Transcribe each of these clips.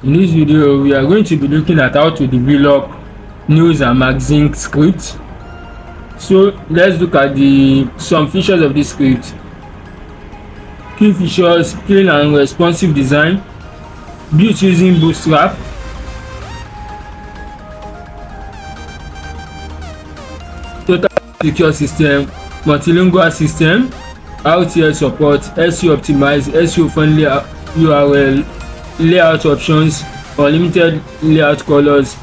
In this video, we are going to be looking at how to develop news and magazine scripts. So let's look at some features of this script. Key features: clean and responsive design, built using Bootstrap, total secure system, multilingual system, RTL support, SEO optimized, SEO friendly URL, layout options, unlimited layout colors,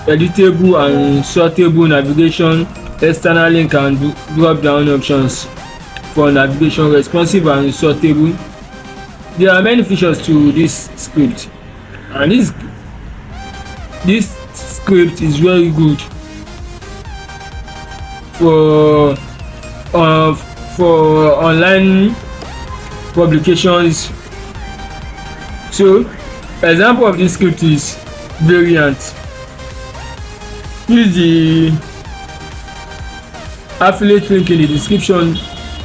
editable and sortable navigation, external link and drop down options for navigation, responsive and sortable. There are many features to this script, and this script is very good for online publications. So example of this script is Variant. Use the affiliate link in the description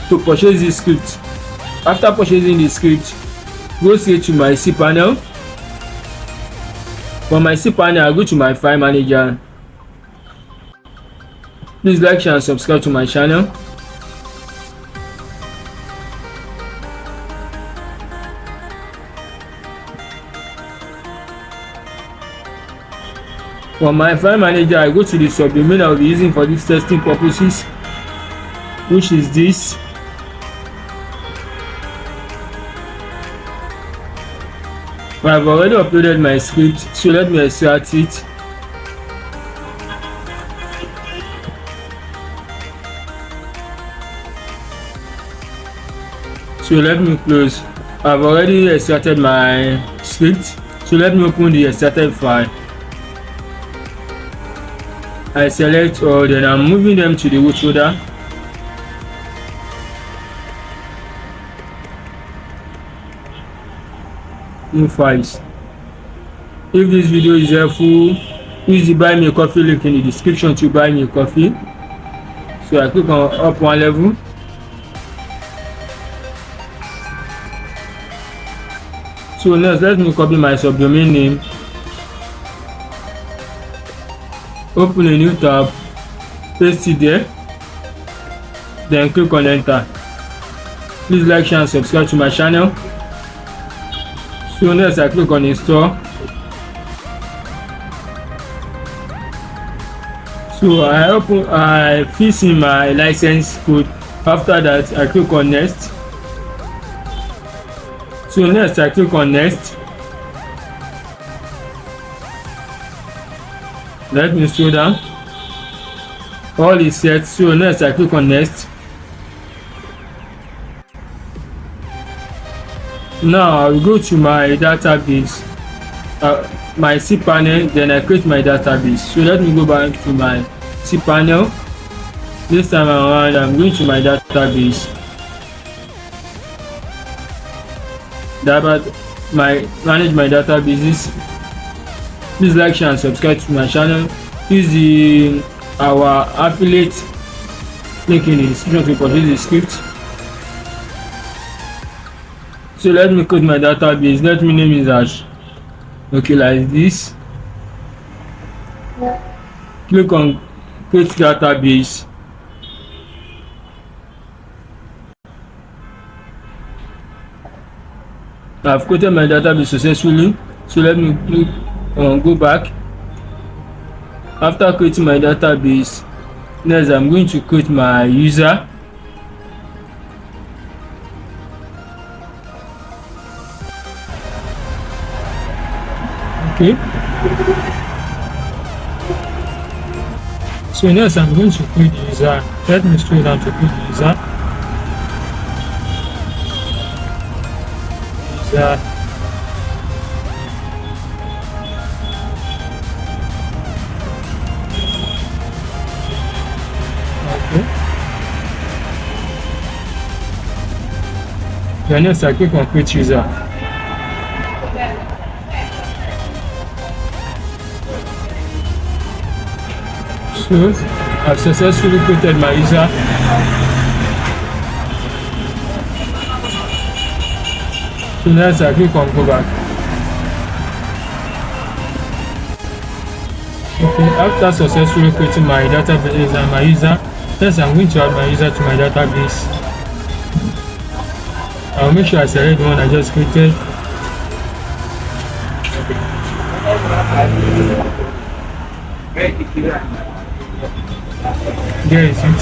to purchase this script. After purchasing the script, go straight to my cPanel. From my cPanel, I go to my file manager. Please like, share and subscribe to my channel. From my file manager, I go to the subdomain I will be using for this testing purposes, which is this. I've already uploaded my script, so let me extract it. So let me close. I've already extracted my script, so let me open the extracted file. I select all, then I'm moving them to the root folder. New files. If this video is helpful, use the buy me a coffee link in the description to buy me a coffee. So I click on up one level. So next, let me copy my subdomain name, open a new tab, paste it there, then click on enter. Please like, share and subscribe to my channel. So next, I click on install. So I fill in my license code. After that, I click on next. So next, I click on next. Let me scroll down. All is set. So next, I click on next. Now I will go to my database, my cPanel, then I create my database. So let me go back to my cPanel. This time around, I'm going to my database. Manage my databases. Please like, share and subscribe to my channel. Use our affiliate link in the description to purchase the script. So let me code my database. Let me name it as like this. Click on create database. I've created my database successfully. So let me click on go back. After creating my database, next I'm going to create my user. Okay. So next I'm going to create the user. Let me scroll down to create the user. Okay. Then next I click on create user. So I've successfully created my user. So next I click on go back. Okay, after successfully creating my database and my user, next I'm going to add my user to my database. I'll make sure I select the one I just created. There is it.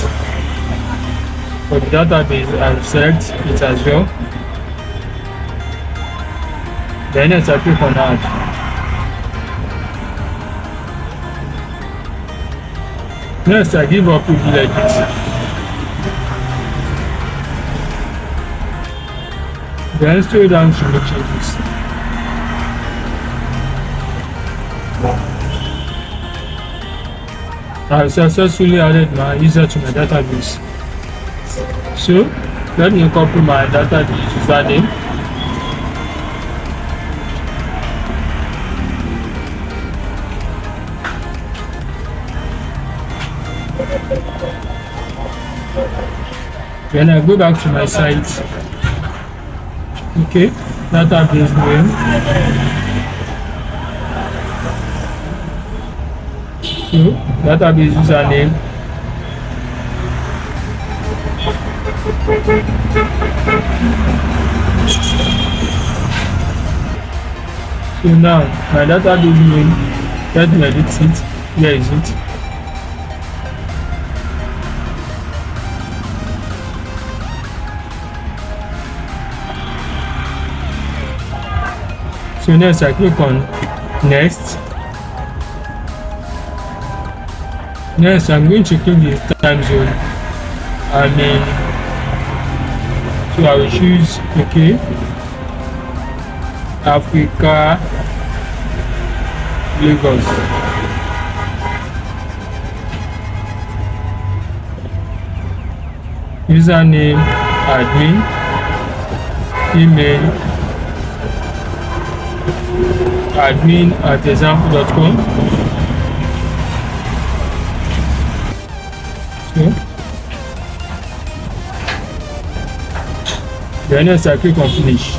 For the database, I'll select it as well. Then next I click on add. Next I give up with like this. Then scroll down to make changes. I've successfully added my user to my database. So let me copy my database username. Then I go back to my site. Okay, database name. So database username. So now my database name, let me edit it. Here is it. So next I click on next. Next I'm going to click the time zone. So I will choose Africa, Lagos. Username admin, email admin@example.com. So then next I click on finish.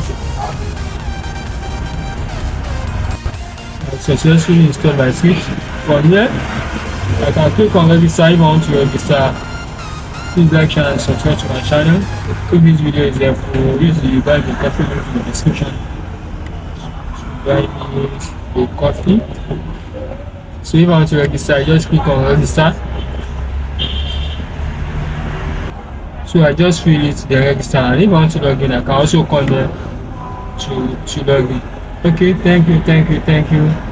I've successfully installed my script. From here I can click on register if I want to register. Please like, share and subscribe to my channel. If this video is helpful, use the buy me coffee link in the description. Buy me a coffee. So if I want to register, I just click on register. So I just fill it the register, and if I want to log in, I can also come there to log in. Okay, thank you.